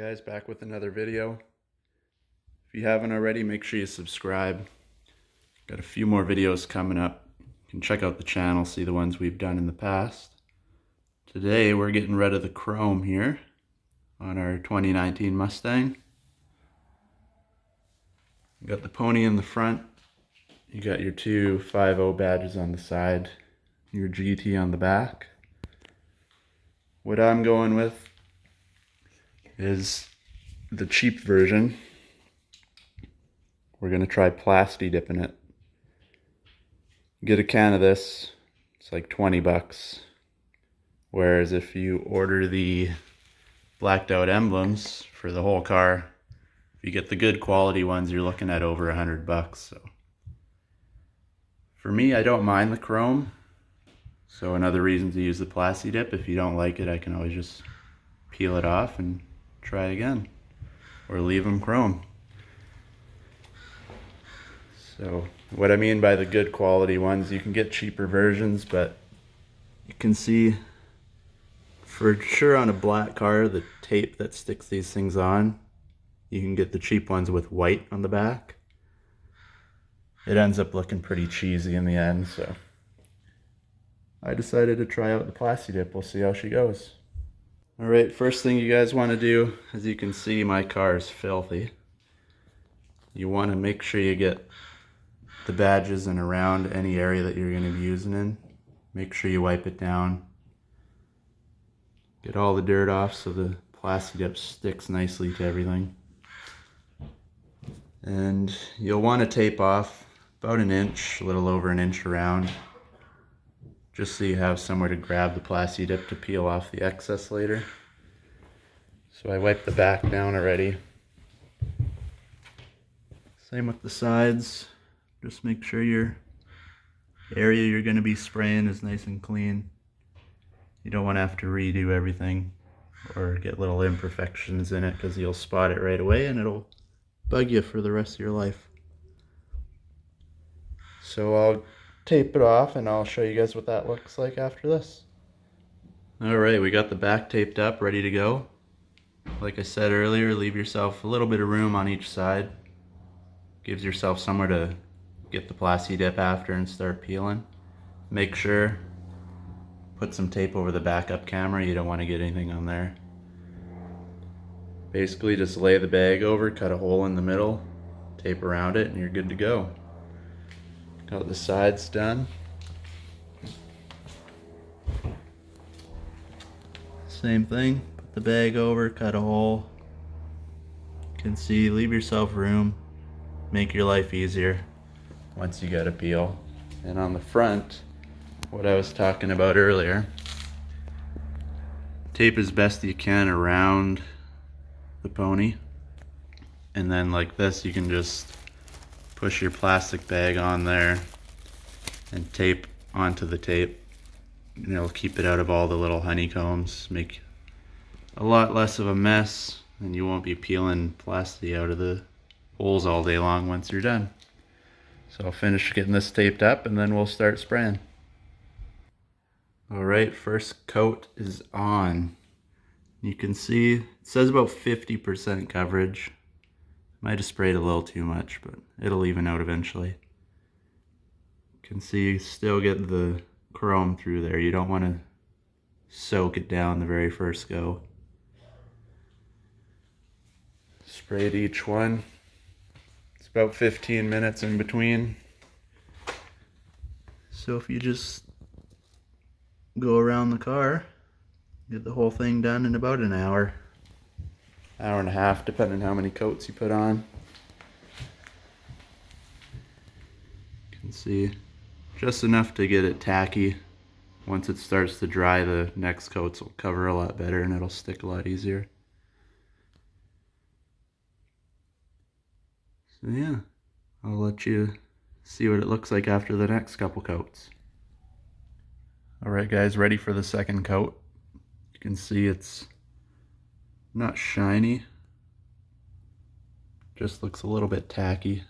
guys, back with another video. If you haven't already, make sure you subscribe. Got a few more videos coming up. You can check out the channel, see the ones we've done in the past. Today we're getting rid of the chrome here on our 2019 Mustang. You got the pony in the front. You got your two 5.0 badges on the side. Your GT on the back. What I'm going with is the cheap version. We're going to try Plasti Dip in it. Get a can of this, it's like 20 bucks. Whereas if you order the blacked out emblems for the whole car, if you get the good quality ones, you're looking at over 100 bucks. So for me, I don't mind the chrome. So another reason to use the Plasti Dip. If you don't like it, I can always just peel it off and try again, or leave them chrome. So what I mean by the good quality ones, you can get cheaper versions, but you can see for sure on a black car, the tape that sticks these things on, you can get the cheap ones with white on the back. It ends up looking pretty cheesy in the end, so I decided to try out the Plasti Dip. We'll see how she goes. Alright, first thing you guys want to do, as you can see, my car is filthy. You want to make sure you get the badges and around any area that you're going to be using in. Make sure you wipe it down. Get all the dirt off so the Plasti Dip sticks nicely to everything. And you'll want to tape off about an inch, a little over an inch around, just so you have somewhere to grab the Plasti Dip to peel off the excess later. So I wiped the back down already. Same with the sides. Just make sure your area you're going to be spraying is nice and clean. You don't want to have to redo everything or get little imperfections in it, because you'll spot it right away and it'll bug you for the rest of your life. So I'll tape it off and I'll show you guys what that looks like after this. Alright, we got the back taped up, ready to go. Like I said earlier, leave yourself a little bit of room on each side. Gives yourself somewhere to get the Plasti Dip after and start peeling. Make sure, put some tape over the backup camera, you don't want to get anything on there. Basically just lay the bag over, cut a hole in the middle, tape around it, and you're good to go. Got the sides done. Same thing, put the bag over, cut a hole. You can see, leave yourself room, make your life easier once you get a peel. And on the front, what I was talking about earlier, tape as best you can around the pony, and then like this you can just push your plastic bag on there and tape onto the tape, and it'll keep it out of all the little honeycombs, make a lot less of a mess, and you won't be peeling plastic out of the holes all day long once you're done. So I'll finish getting this taped up and then we'll start spraying. Alright, first coat is on. You can see it says about 50% coverage. Might have sprayed a little too much, but it'll even out eventually. You can see you still get the chrome through there. You don't want to soak it down the very first go. Sprayed each one. It's about 15 minutes in between. So if you just go around the car, get the whole thing done in about an hour. Hour and a half, depending on how many coats you put on. You can see just enough to get it tacky. Once it starts to dry, the next coats will cover a lot better and it'll stick a lot easier. So yeah, I'll let you see what it looks like after the next couple coats. Alright guys, ready for the second coat. You can see it's not shiny, just looks a little bit tacky.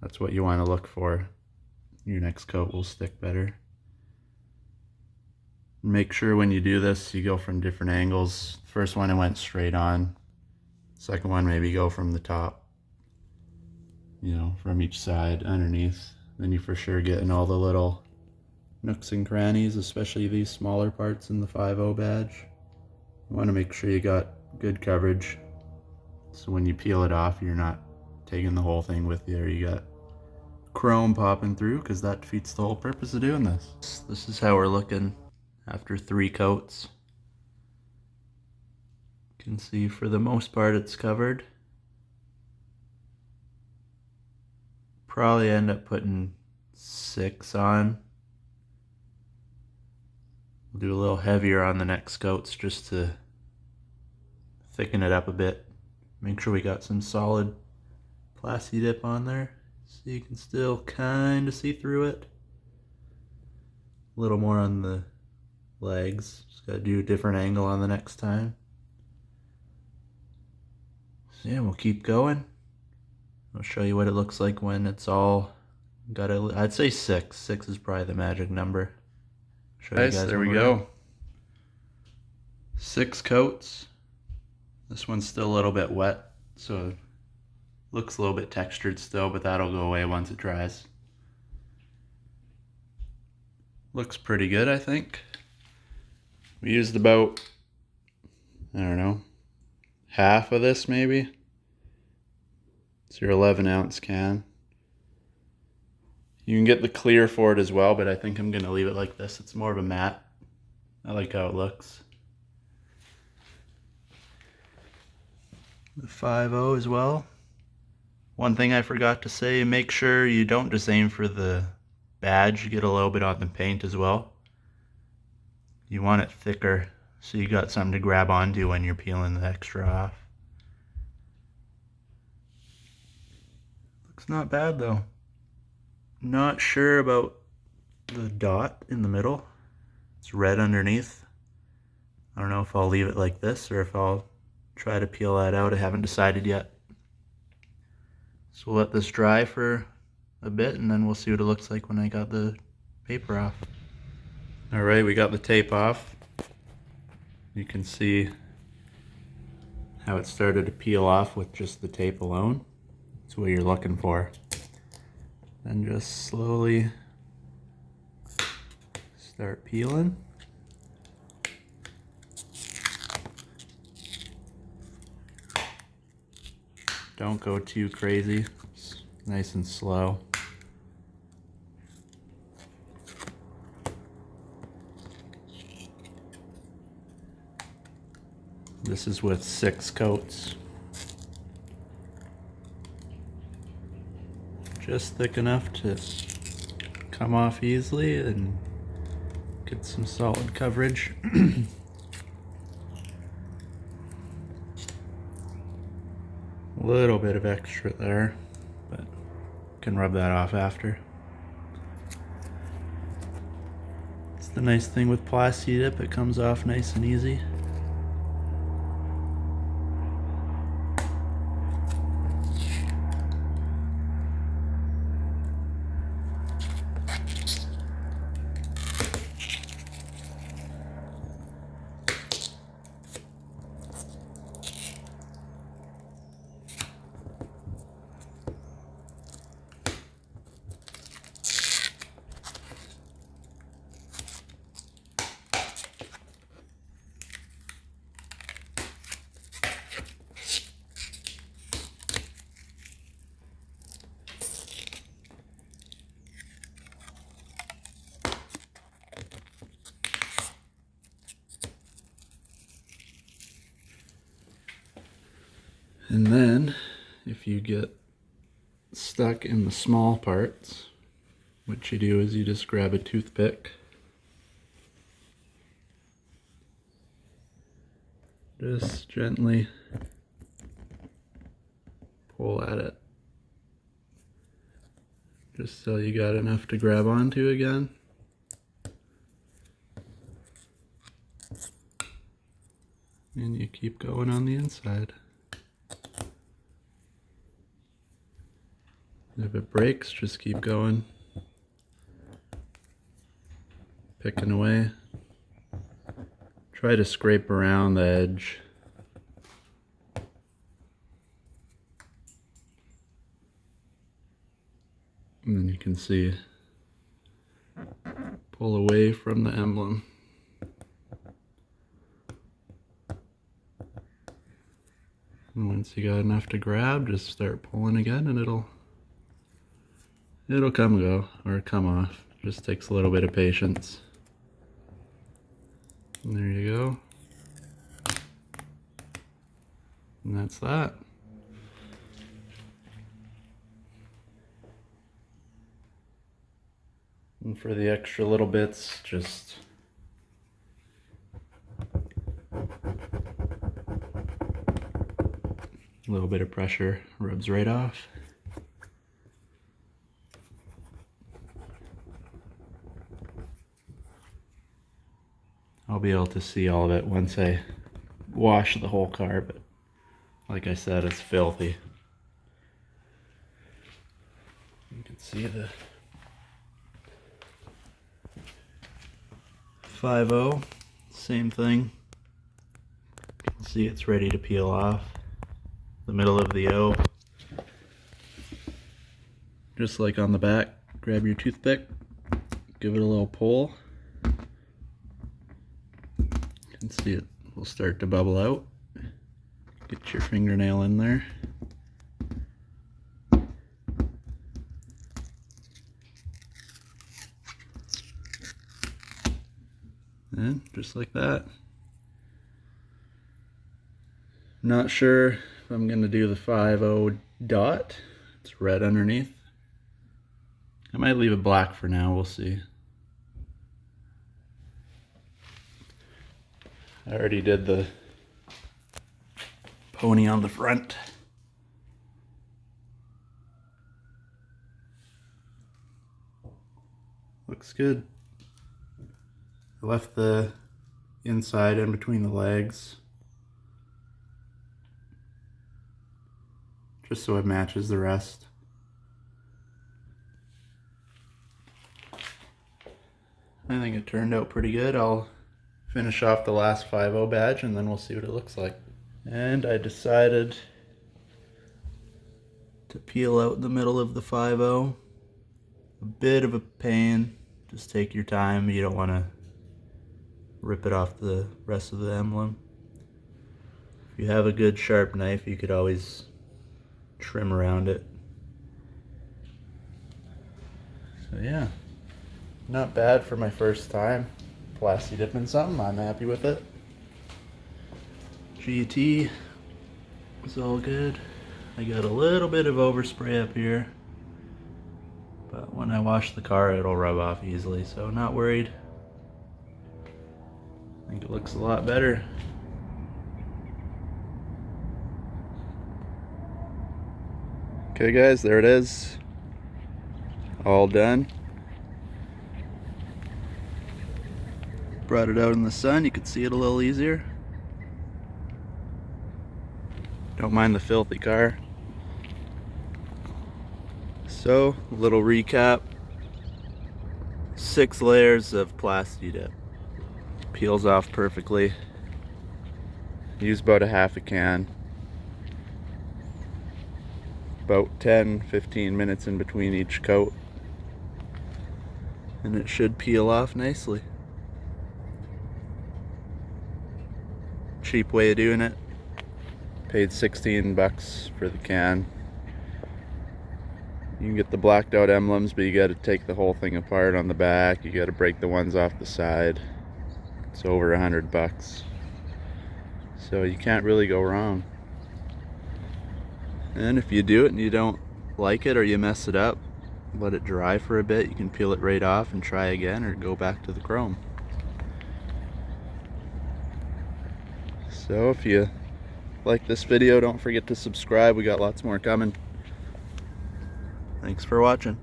That's what you want to look for. Your next coat will stick better. Make sure when you do this, you go from different angles. First one I went straight on. Second one, maybe go from the top, you know, from each side underneath. Then you for sure get in all the little nooks and crannies, especially these smaller parts in the 5.0 badge. You want to make sure you got good coverage, so when you peel it off, you're not taking the whole thing with you, or you got chrome popping through, because that defeats the whole purpose of doing this. This is how we're looking after 3 coats. You can see for the most part it's covered. Probably end up putting 6 on. We'll do a little heavier on the next coats just to thicken it up a bit. Make sure we got some solid Plasti Dip on there so you can still kind of see through it. A little more on the legs. Just got to do a different angle on the next time. So yeah, we'll keep going. I'll show you what it looks like when it's all got a, I'd say 6. 6 is probably the magic number. Guys, there we go. 6 coats. This one's still a little bit wet, so it looks a little bit textured still, but that'll go away once it dries. Looks pretty good, I think. We used about, I don't know, half of this maybe. It's your 11-ounce can. You can get the clear for it as well, but I think I'm going to leave it like this. It's more of a matte. I like how it looks. The 5.0 as well. One thing I forgot to say, make sure you don't just aim for the badge. Get a little bit on the paint as well. You want it thicker so you got something to grab onto when you're peeling the extra off. Looks not bad though. Not sure about the dot in the middle. It's red underneath. I don't know if I'll leave it like this or if I'll try to peel that out. I haven't decided yet. So we'll let this dry for a bit and then we'll see what it looks like when I got the paper off. Alright, we got the tape off. You can see how it started to peel off with just the tape alone. That's what you're looking for. Then just slowly start peeling. Don't go too crazy. It's nice and slow. This is with 6 coats. Just thick enough to come off easily and get some solid coverage. A little bit of extra there, but can rub that off after. It's the nice thing with Plasti Dip, it comes off nice and easy. And then, if you get stuck in the small parts, what you do is you just grab a toothpick, just gently pull at it, just so you got enough to grab onto again. And you keep going on the inside. If it breaks, just keep going. Picking away. Try to scrape around the edge. And then you can see, pull away from the emblem. And once you got enough to grab, just start pulling again and it'll come off. Just takes a little bit of patience. And there you go. And that's that. And for the extra little bits, just a little bit of pressure rubs right off. I'll be able to see all of it once I wash the whole car, but like I said, it's filthy. You can see the 5.0, same thing. You can see it's ready to peel off. The middle of the O. Just like on the back, grab your toothpick, give it a little pull. You can see it will start to bubble out. Get your fingernail in there. And just like that. Not sure if I'm going to do the 5.0 dot. It's red underneath. I might leave it black for now, we'll see. I already did the pony on the front. Looks good. I left the inside in between the legs, just so it matches the rest. I think it turned out pretty good. I'll finish off the last 5.0 badge and then we'll see what it looks like. And I decided to peel out the middle of the 5.0. A bit of a pain. Just take your time. You don't want to rip it off the rest of the emblem. If you have a good sharp knife, you could always trim around it. So yeah, not bad for my first time plasti dipping something. I'm happy with it. GT is all good. I got a little bit of overspray up here, but when I wash the car it'll rub off easily, so not worried. I think it looks a lot better. Okay guys, there it is. All done. Brought it out in the sun, you could see it a little easier. Don't mind the filthy car. So, a little recap. 6 layers of Plasti Dip. Peels off perfectly. Use about a half a can. About 10-15 minutes in between each coat. And it should peel off nicely. Cheap way of doing it. Paid 16 bucks for the can. You can get the blacked out emblems, but you got to take the whole thing apart on the back. You got to break the ones off the side. It's over 100 bucks. So you can't really go wrong. And if you do it and you don't like it or you mess it up, let it dry for a bit. You can peel it right off and try again or go back to the chrome. So if you like this video, don't forget to subscribe. We got lots more coming. Thanks for watching.